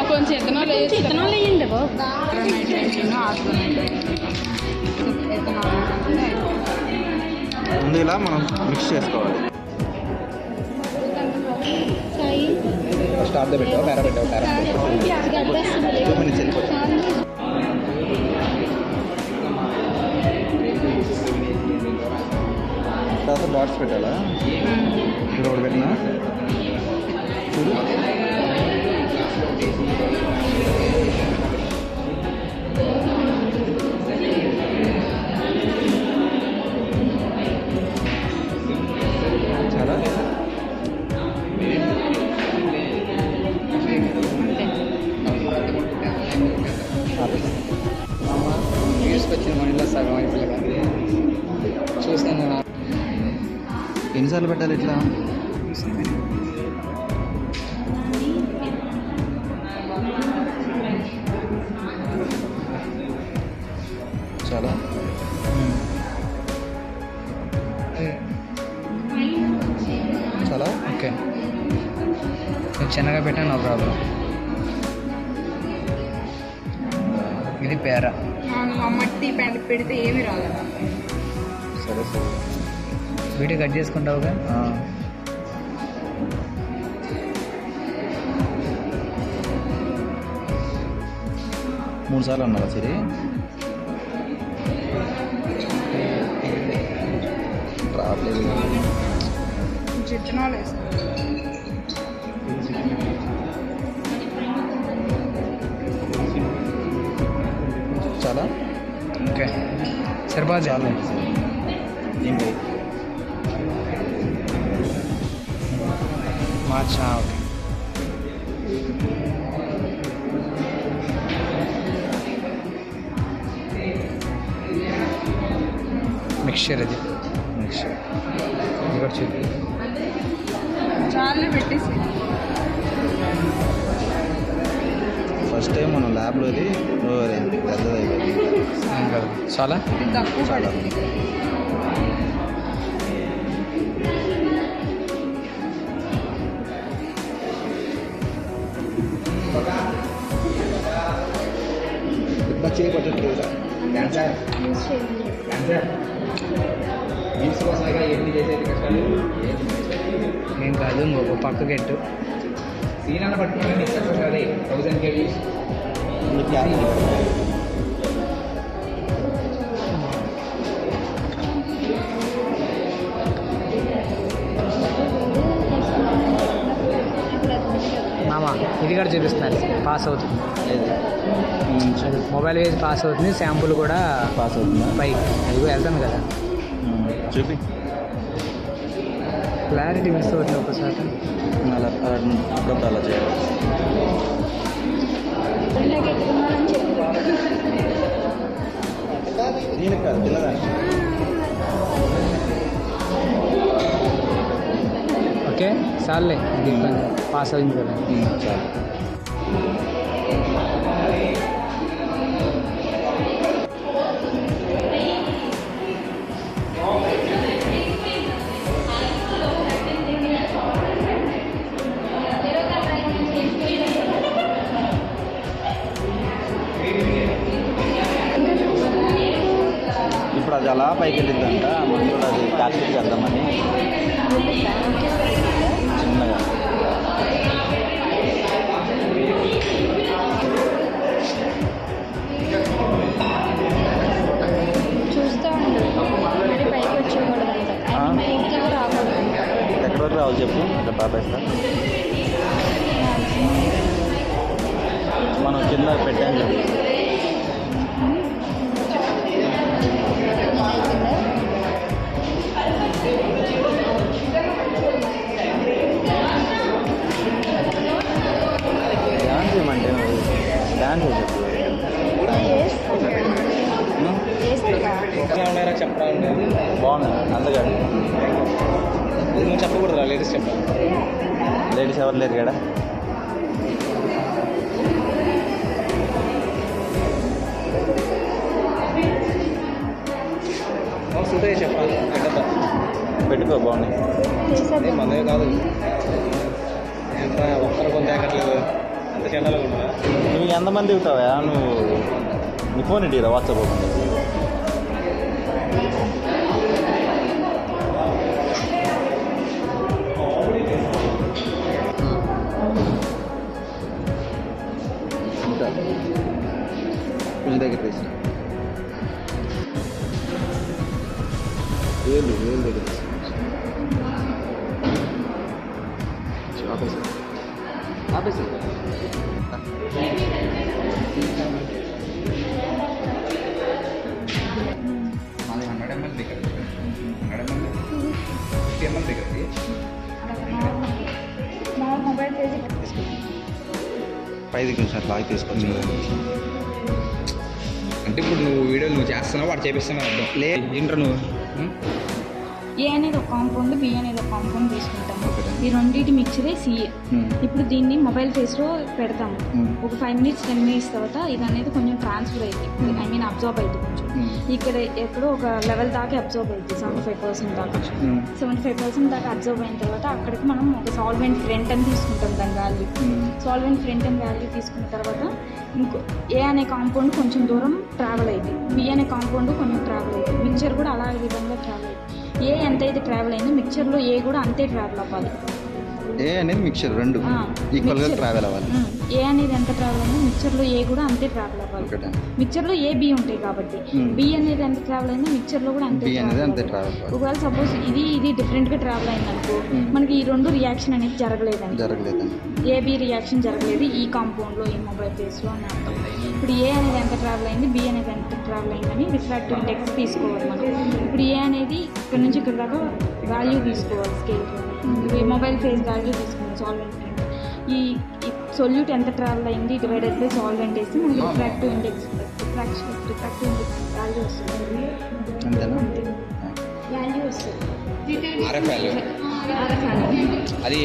కొంచెం ఎత్తనాలు వేయండి ముందు ఇలా మనం మిక్స్ చేసుకోవాలి. స్టార్ట్ పెట్టావు పేర పెట్టావు 2 minutes వెళ్ళిపోతుంది. తర్వాత డాట్స్ పెట్టాలా? ఇక్కడ ఒకటి పెట్టినా చూడు. చాలా తీసుకొచ్చిన మనలో సగం అయిపోయి చూసాను. ఎన్నిసార్లు పెట్టాలి ఇట్లా? చాలా చాలా ఓకే. చిన్నగా పెట్టాను, నో ప్రాబ్లం. ఇది పేర మట్టి ప్యాంట్ పెడితే ఏమి రాదు. సరే సరే వీడియో కట్ చేసుకుంటావుగా. 3 సార్లు అన్నారా? సరే రావట్లేదు. చాలా ఓకే సరిపోదు. చాలా ఇంకా మార్చా. ఓకే మిక్చర్ ఇది మిక్చర్ ఇది కూడా చూపి. చాలా పెట్టేసి ఫస్ట్ టైం మనం ల్యాబ్లో ఇది పెద్దదైపోయింది. చాలా తక్కువ చాలా చేయబట్టట్లేదు. క్యాన్సర్ క్యాన్సర్ మీల్స్ కోసంగా ఏంటి చేసేది కష్టాలు? ఏం కాదు, ఇంకొక పక్కకి ఎట్టు. సీనాన్ని పట్టుకుని సక్సెస్ అదే 1000 kgs. మామా ఇది కూడా చూపిస్తున్నారు, పాస్ అవుతుంది. అది మొబైల్ వేసి పాస్ అవుతుంది. శాంపుల్ కూడా పాస్ అవుతుందా? పైకి అది కూడా వెళ్తాను కదా. చూపి. క్లారిటీ మిస్ అవుతుంది ఒకసారి. అలా అప్పుడప్పుడు అలా చేయాలి. దీనికి కాదు పిల్లదాన్ని. ఓకే చాలే, ఇది పాస్ అయింది కదా. చాలు. ఇప్పుడు అది అలా పైకి వెళ్ళిందంట. మనం కూడా అది క్యాల్కులేట్ చేద్దామని చిన్నగా. చూస్తూ ఉండు, మరి పైకి వచ్చేవాడు ఎక్కడి వరకు రావాలి చెప్పు? ఇక్కడ పాపేస్తా. మనం కింద పెట్టాను చెప్పు. డ్యాన్స్ ఏమంటే డ్యాన్స్ చెప్పు. చెప్పండి. బాగుంది అందగాడు. నువ్వు చెప్పకూడదు, లేడీస్ చెప్పాలి. లేడీస్ ఎవరు లేరు కదా. సుధే చెప్పాలి. పెట్టుకో బాగున్నాయి. చేసేద్దాం. మనమే కాదు ఎంత ఒక్కరు కొంత ఎక్కట్లేదు అంత చెండాలో కూడా. నువ్వు ఎంతమంది దిగుతావా? నువ్వు నీ ఫోన్ ఇటీరా వాట్సాప్ ఓపెన్ చేసి. ఇంకా కొంచెం దగ్గర తీసి వేలు దగ్గర తీసి ఆపేసి మాది 100 ml దగ్గర 100 ml 50 ml దగ్గరది మా మొబైల్ పేజ్ పైది కొంచెం అట్లా ఆగి తీసుకొచ్చి. అంటే ఇప్పుడు నువ్వు వీడియోలు నువ్వు చేస్తున్నావు వాడు చేపిస్తున్నావు అర్థం లే ఇంటర్ నువ్వు ఏ అనేది ఒక కాంపౌండ్, బి అనేది ఒక కాంపౌండ్ తీసుకుంటాము. Okay. ఈ రెండింటి మిక్చరే సిఏ. ఇప్పుడు దీన్ని మొబైల్ ఫేస్లో పెడతాము. ఒక 5 minutes 10 minutes తర్వాత ఇది అనేది కొంచెం ట్రాన్స్ఫర్ అయింది, ఐ మీన్ అబ్జార్బ్ అయింది కొంచెం. ఇక్కడ ఎక్కడో ఒక లెవెల్ దాకా అబ్జార్బ్ అయింది, 75% దాకా. 75% దాకా అబ్జర్వ్ అయిన తర్వాత అక్కడికి మనం ఒక సాల్వెంట్ ఫ్రంట్ అని తీసుకుంటాం దాని వాల్యూ. సాల్వెంట్ ఫ్రంట్ అని వాల్యూ తీసుకున్న తర్వాత ఇంకో ఏ అనే కాంపౌండ్ కొంచెం దూరం ట్రావెల్ అయింది, బి అనే కాంపౌండ్ కొంచెం ట్రావెల్ అయింది, మిక్చర్ కూడా అలాగే విధంగా ట్రావెల్ అయింది. ఏ ఎంత అయితే ట్రావెల్ అయిందో మిక్చర్లో ఏ కూడా అంతే ట్రావెల్ అవ్వాలి. ఏ అనేది మిక్చర్ రెండు ఈక్వల్గా ట్రావెల్ అవ్వాలి. ఏ అనేది ఎంత ట్రావెల్ అయిందో మిక్చర్లో ఏ కూడా అంతే ట్రావెల్ అవ్వాలి. మిక్చర్లో ఏ బి ఉంటాయి కాబట్టి బి అనేది ఎంత ట్రావెల్ అయిందో మిక్చర్లో కూడా అంతే బి అనేది అంతే ట్రావెల్. ట్రావెల్. ఒకవేళ సపోజ్ ఇది డిఫరెంట్గా ట్రావెల్ అయింది అనుకో, మనకి ఈ రెండు రియాక్షన్ అనేది జరగలేదండి. ఏబి రియాక్షన్ జరగలేదు ఈ కాంపౌండ్లో, ఈ మొబైల్ ఫేస్లో అని అర్థం. ఇప్పుడు ఏ అనేది ఎంత ట్రావెల్ అయింది, బి అనేది ఎంత ట్రావెల్ అయిందని రిఫ్రాక్టివ్ ఇండెక్స్ తీసుకోవాలి మనం. ఇప్పుడు ఏ అనేది ఇక్కడ నుంచి ఇక్కడ దాకా వాల్యూ తీసుకోవాలి స్కేల్తో. ఈ మొబైల్ ఫేస్ వాల్యూ తీసుకున్నాం సాల్వెంట్. ఈ సొల్యూట్ ఎంత ట్రావెల్ అయింది డివైడెడ్ బై సాల్వెంట్ వేసి మనకి refractive index refractive index value వస్తుంది. అంతేనా? వాల్యూ వస్తుంది. RF value RF value. అది